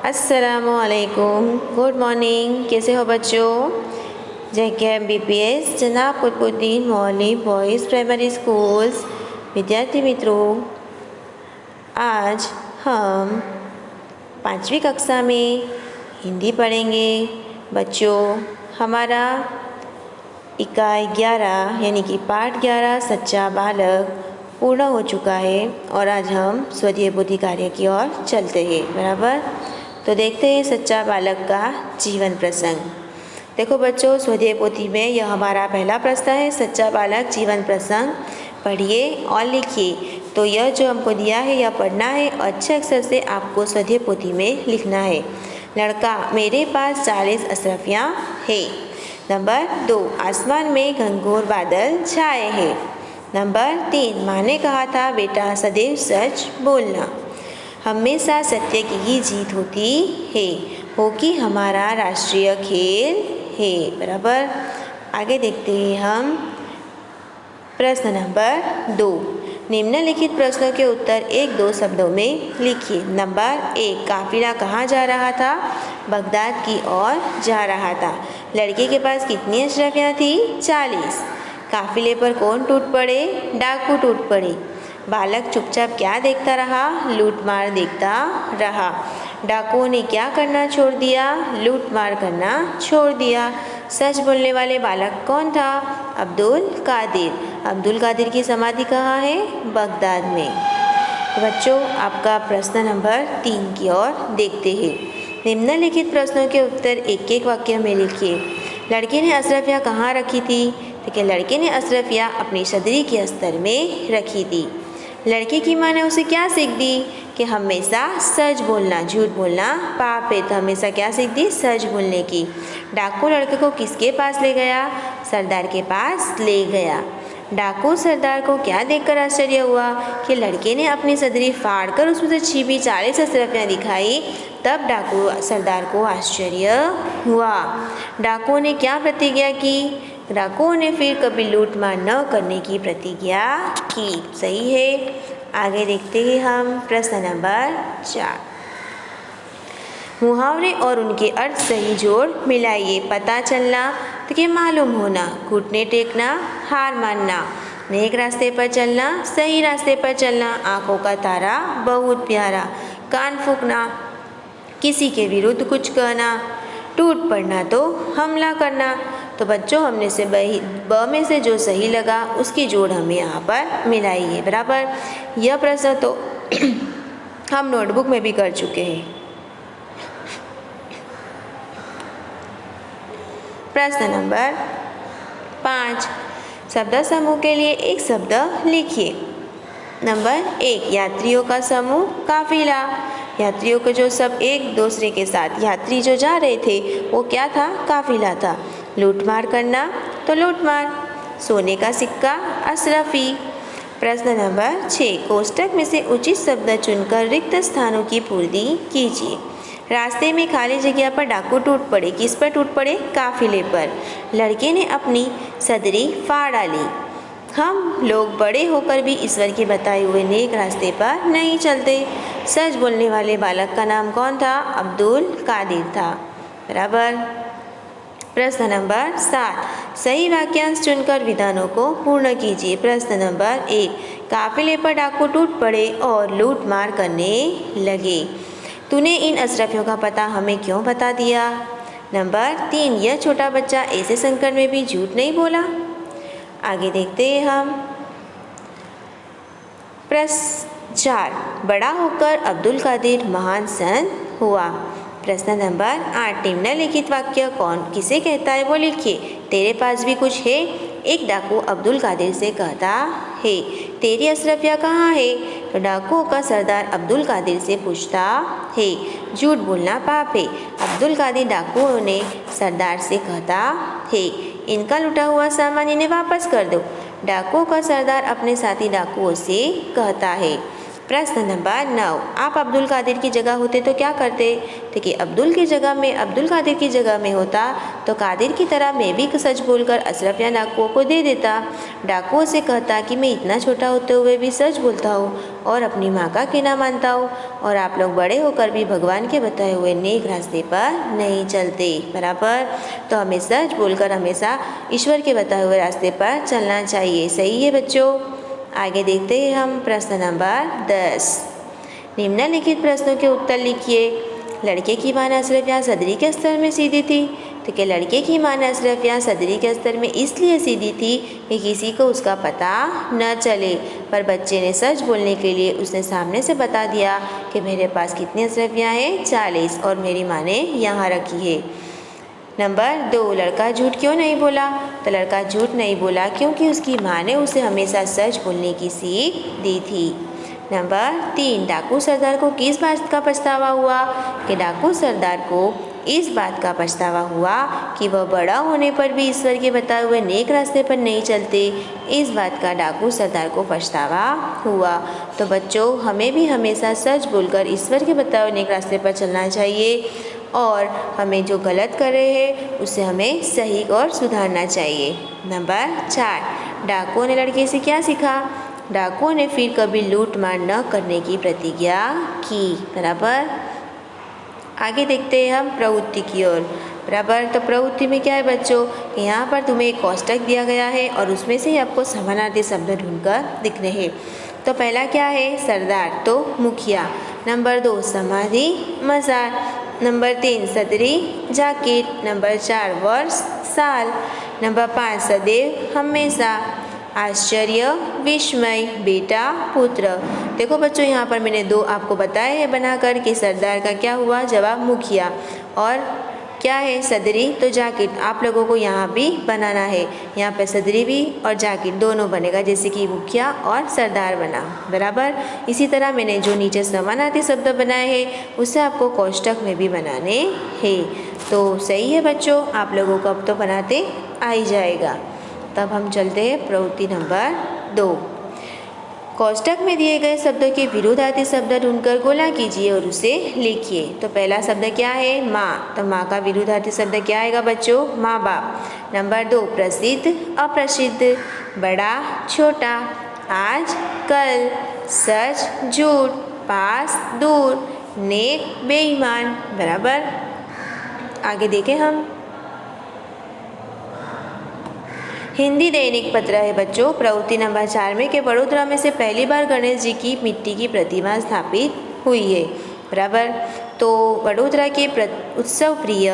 अस्सलामुअलैकुम, good morning. कैसे हो बच्चों? जय कैब BPS जनाब कुतुबुद्दीन मौली बॉयज़ प्राइमरी स्कूल्स। विद्यार्थी मित्रों, आज हम 5वीं कक्षा में हिंदी पढ़ेंगे। बच्चों, हमारा इकाई 11 यानी कि पाठ 11 सच्चा बालक पूर्ण हो चुका है और आज हम स्वधीय बुद्धि कार्य की ओर चलते हैं। बराबर, तो देखते हैं सच्चा बालक का जीवन प्रसंग। देखो बच्चों, स्वधीय पोथी में यह हमारा पहला प्रश्न है, सच्चा बालक जीवन प्रसंग पढ़िए और लिखिए। तो यह जो हमको दिया है यह पढ़ना है और अच्छे अक्षर से आपको स्वधीय पोथी में लिखना है। लड़का, मेरे पास 40 अशरफियाँ है। नंबर 2, आसमान में घनघोर बादल छाए हैं। नंबर 3, माँ ने कहा था बेटा सदैव सच बोलना। हमेशा सत्य की ही जीत होती है। हॉकी हमारा राष्ट्रीय खेल है। बराबर, आगे देखते हैं हम प्रश्न नंबर 2। निम्नलिखित प्रश्नों के उत्तर 1-2 शब्दों में लिखिए। नंबर 1, काफिला कहाँ जा रहा था? बगदाद की ओर जा रहा था। लड़के के पास कितनी अशरफियाँ थी? 40। काफिले पर कौन टूट पड़े? डाकू टूट पड़े। बालक चुपचाप क्या देखता रहा? लूटमार देखता रहा। डाकुओं ने क्या करना छोड़ दिया? लूटमार करना छोड़ दिया। सच बोलने वाले बालक कौन था? अब्दुल कादिर। अब्दुल कादिर की समाधि कहाँ है? बगदाद में। तो बच्चों, आपका प्रश्न नंबर 3 की ओर देखते हैं। निम्नलिखित प्रश्नों के उत्तर एक एक वाक्य में लिखिए। लड़के ने अशरफियाँ कहाँ रखी थी? देखिए, लड़के ने अशरफियाँ अपनी सदरी के अस्तर में रखी थी। लड़के की माँ ने उसे क्या सीख दी? कि हमेशा सच बोलना, झूठ बोलना पाप है। तो हमेशा क्या सीख दी? सच बोलने की। डाकू लड़के को किसके पास ले गया? सरदार के पास ले गया। डाकू सरदार को क्या देखकर आश्चर्य हुआ? कि लड़के ने अपनी सदरी फाड़कर उसमें से छिपी 40 अशरफियाँ दिखाई। तब डाकू सरदार को आश्चर्य हुआ। डाकुओं ने क्या प्रतिज्ञा की? डाकुओं ने फिर कभी लूटमार न करने की प्रतिज्ञा की। सही है। आगे देखते हैं हम प्रश्न नंबर 4। मुहावरे और उनके अर्थ सही जोड़ मिलाइए। पता चलना, तो कि मालूम होना। घुटने टेकना, हार मानना। नेक रास्ते पर चलना, सही रास्ते पर चलना। आंखों का तारा बहुत प्यारा। कान फूंकना, किसी के विरुद्ध कुछ कहना। टूट पड़ना तो हमला करना। तो बच्चों, हमने से ब में से जो सही लगा उसकी जोड़ हमें यहाँ पर मिलाइए। बराबर, यह प्रश्न तो हम नोटबुक में भी कर चुके हैं। प्रश्न नंबर 5, शब्द समूह के लिए एक शब्द लिखिए। नंबर 1, यात्रियों का समूह काफिला। यात्रियों को जो सब एक दूसरे के साथ यात्री जो जा रहे थे वो क्या था? काफिला था। लूटमार करना, तो लूटमार। सोने का सिक्का, अशरफी। प्रश्न नंबर 6, कोष्टक में से उचित शब्द चुनकर रिक्त स्थानों की पूर्ति कीजिए। रास्ते में खाली जगह पर डाकू टूट पड़े। किस पर टूट पड़े? काफिले पर। लड़के ने अपनी सदरी फाड़ डाली। हम लोग बड़े होकर भी ईश्वर के बताए हुए नेक रास्ते पर नहीं चलते। सच बोलने वाले बालक का नाम कौन था? अब्दुल कादिर था। बराबर। प्रश्न नंबर 7, सही वाक्यांश चुनकर विधानों को पूर्ण कीजिए। प्रश्न नंबर 1, काफिले पर डाकू टूट पड़े और लूट मार करने लगे। तूने इन अशरफियों का पता हमें क्यों बता दिया? नंबर 3, यह छोटा बच्चा ऐसे संकट में भी झूठ नहीं बोला। आगे देखते हैं हम प्रश्न 4, बड़ा होकर अब्दुल कादिर महान संत हुआ। प्रश्न नंबर 8, निम्नलिखित वाक्य कौन किसे कहता है वो लिखिए। तेरे पास भी कुछ है? एक डाकू अब्दुल कादिर से कहता है। तेरी अशरफियाँ कहाँ है? तो डाकुओं का सरदार अब्दुल कादिर से पूछता है। झूठ बोलना पाप है। अब्दुल कादिर डाकुओं ने सरदार से कहता है, इनका लुटा हुआ सामान इन्हें वापस कर दो। डाकुओं का सरदार अपने साथी डाकुओं से कहता है। प्रश्न नंबर 9, आप अब्दुल कादिर की जगह होते तो क्या करते? देखिए, अब्दुल कादिर की जगह में होता तो कादिर की तरह मैं भी सच बोलकर अशरफ या डाकुओं को दे देता। डाकुओं से कहता कि मैं इतना छोटा होते हुए भी सच बोलता हूँ और अपनी माँ का कहना मानता हूँ, और आप लोग बड़े होकर भी भगवान के बताए हुए नेक रास्ते पर नहीं चलते। बराबर। तो हमें सच बोलकर हमेशा ईश्वर के बताए हुए रास्ते पर चलना चाहिए। सही है बच्चों। आगे देखते हैं हम प्रश्न नंबर 10। निम्नलिखित प्रश्नों के उत्तर लिखिए। लड़के की मान अशरफ या सदरी के स्तर में सीधी थी। तो क्या लड़के की मान अशरफ या सदरी के स्तर में इसलिए सीधी थी कि किसी को उसका पता न चले, पर बच्चे ने सच बोलने के लिए उसने सामने से बता दिया कि मेरे पास कितनी अशरफियाँ हैं, 40, और मेरी माँ ने यहाँ रखी है। नंबर 2, लड़का झूठ क्यों नहीं बोला। तो लड़का झूठ नहीं बोला क्योंकि उसकी माँ ने उसे हमेशा सच बोलने की सीख दी थी। नंबर 3, डाकू सरदार को किस बात का पछतावा हुआ। कि डाकू सरदार को इस बात का पछतावा हुआ कि वह बड़ा होने पर भी ईश्वर के बताए हुए नेक रास्ते पर नहीं चलते। इस बात का डाकू सरदार को पछतावा हुआ। तो बच्चों, हमें भी हमेशा सच बोलकर ईश्वर के बताए हुए नेक रास्ते पर चलना चाहिए, और हमें जो गलत कर रहे हैं उसे हमें सही और सुधारना चाहिए। नंबर 4, डाकुओं ने लड़के से क्या सीखा। डाकुओं ने फिर कभी लूट मार न करने की प्रतिज्ञा की। बराबर। आगे देखते हैं हम प्रवृत्ति की ओर। बराबर। तो प्रवृत्ति में क्या है बच्चों, यहाँ पर तुम्हें एक कोष्टक दिया गया है और उसमें से ही आपको समानार्थी शब्द ढूंढकर लिखने हैं। तो पहला क्या है, सरदार तो मुखिया। नंबर 2, समाधि मज़ार। नंबर 3, सदरी जाकिर। नंबर 4, वर्ष साल। नंबर 5, सदैव हमेशा। आश्चर्य विस्मय, बेटा पुत्र। देखो बच्चों, यहाँ पर मैंने 2 आपको बताए हैं बनाकर कि सरदार का क्या हुआ जवाब, मुखिया, और क्या है सदरी तो जाकिर। आप लोगों को यहाँ भी बनाना है। यहाँ पे सदरी भी और जाकिर दोनों बनेगा, जैसे कि मुखिया और सरदार बना। बराबर। इसी तरह मैंने जो नीचे समानार्थी शब्द बनाए हैं उसे आपको कोष्टक में भी बनाने हैं। तो सही है बच्चों, आप लोगों को अब तो बनाते आ ही जाएगा। तब हम चलते हैं प्रवृत्ति नंबर 2। कोष्टक में दिए गए शब्दों के विरुद्धार्थी शब्द ढूंढकर गोला कीजिए और उसे लिखिए। तो पहला शब्द क्या है, माँ। तो माँ का विरुद्धार्थी शब्द क्या आएगा बच्चों, माँ बाप। नंबर 2, प्रसिद्ध अप्रसिद्ध, बड़ा छोटा, आज कल, सच झूठ, पास दूर, नेक बेईमान। बराबर। आगे देखें हम। हिंदी दैनिक पत्र है बच्चों। प्रवृत्ति नंबर 4 में कि वडोदरा में से पहली बार गणेश जी की मिट्टी की प्रतिमा स्थापित हुई है। बराबर। तो वडोदरा के उत्सव प्रिय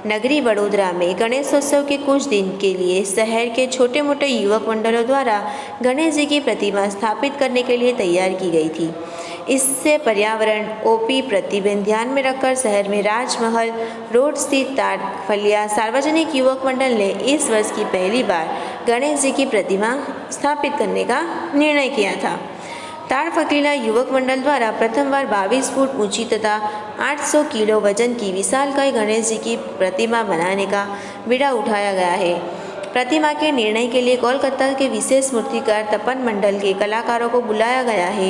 नगरी वडोदरा में गणेशोत्सव के कुछ दिन के लिए शहर के छोटे मोटे युवक मंडलों द्वारा गणेश जी की प्रतिमा स्थापित करने के लिए तैयार की गई थी। इससे पर्यावरण ओपी प्रतिबंध ध्यान में रखकर शहर में राजमहल रोड स्थित ताड़फलिया सार्वजनिक युवक मंडल ने इस वर्ष की पहली बार गणेश जी की प्रतिमा स्थापित करने का निर्णय किया था। ताड़फकीला युवक मंडल द्वारा प्रथम बार 22 फुट ऊंची तथा 800 किलो वजन की विशालकाय गणेश जी की प्रतिमा बनाने का बीड़ा उठाया गया है। प्रतिमा के निर्णय के लिए कोलकाता के विशेष मूर्तिकार तपन मंडल के कलाकारों को बुलाया गया है।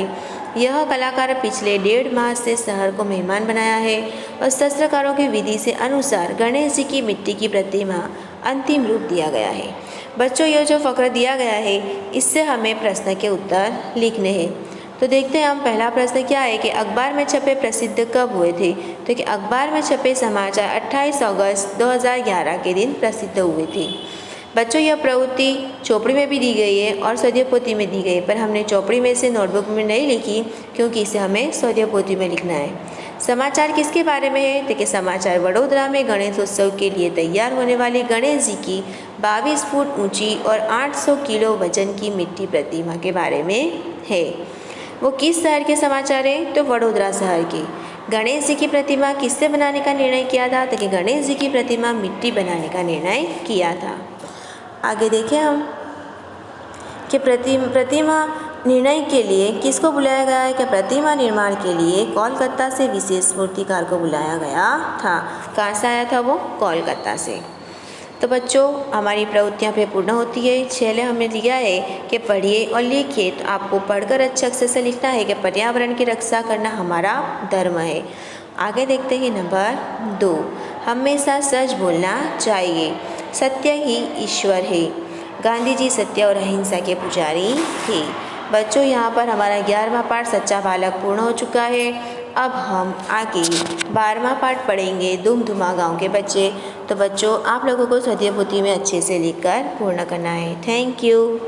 यह कलाकार पिछले 1.5 माह से शहर को मेहमान बनाया है और शस्त्रकारों की विधि से अनुसार गणेश जी की मिट्टी की प्रतिमा अंतिम रूप दिया गया है। बच्चों, यह जो फक्र दिया गया है इससे हमें प्रश्न के उत्तर लिखने हैं। तो देखते हैं हम। पहला प्रश्न क्या है कि अखबार में छपे प्रसिद्ध कब हुए थे। तो कि अखबार में छपे समाचार 28 अगस्त 2011 के दिन प्रसिद्ध हुए थे। बच्चों, यह प्रवृत्ति चौपड़ी में भी दी गई है और स्वदेपोथी में दी गई है, पर हमने चौपड़ी में से नोटबुक में नहीं लिखी क्योंकि इसे हमें स्वदेपोथी में लिखना है। समाचार किसके बारे में है। देखिए, समाचार वडोदरा में गणेशोत्सव के लिए तैयार होने वाली गणेश जी की 22 फुट ऊंची और 800 किलो वजन की मिट्टी प्रतिमा के बारे में है। वो किस शहर के समाचार हैं। तो वडोदरा शहर के। गणेश जी की प्रतिमा किससे बनाने का निर्णय किया था। तो कि गणेश जी की प्रतिमा मिट्टी बनाने का निर्णय किया था। आगे देखें हम कि प्रतिमा निर्णय के लिए किसको बुलाया गया है। कि प्रतिमा निर्माण के लिए कोलकाता से विशेष मूर्तिकार को बुलाया गया था। कहाँ से आया था वो, कोलकाता से। तो बच्चों, हमारी प्रवृत्तियाँ पे पूर्ण होती है। पहले हमने लिया है कि पढ़िए और लिखिए। तो आपको पढ़कर अच्छे अक्षर से लिखना है कि पर्यावरण की रक्षा करना हमारा धर्म है। आगे देखते हैं नंबर 2। हमेशा सच बोलना चाहिए। सत्य ही ईश्वर है। गांधी जी सत्य और अहिंसा के पुजारी थे। बच्चों, यहाँ पर हमारा 11वां पाठ सच्चा बालक पूर्ण हो चुका है। अब हम आगे 12वां पाठ पढ़ेंगे, दुम दुमा गाँव के बच्चे। तो बच्चों, आप लोगों को स्वाध्याय पोथी में अच्छे से लिखकर पूर्ण करना है। Thank you.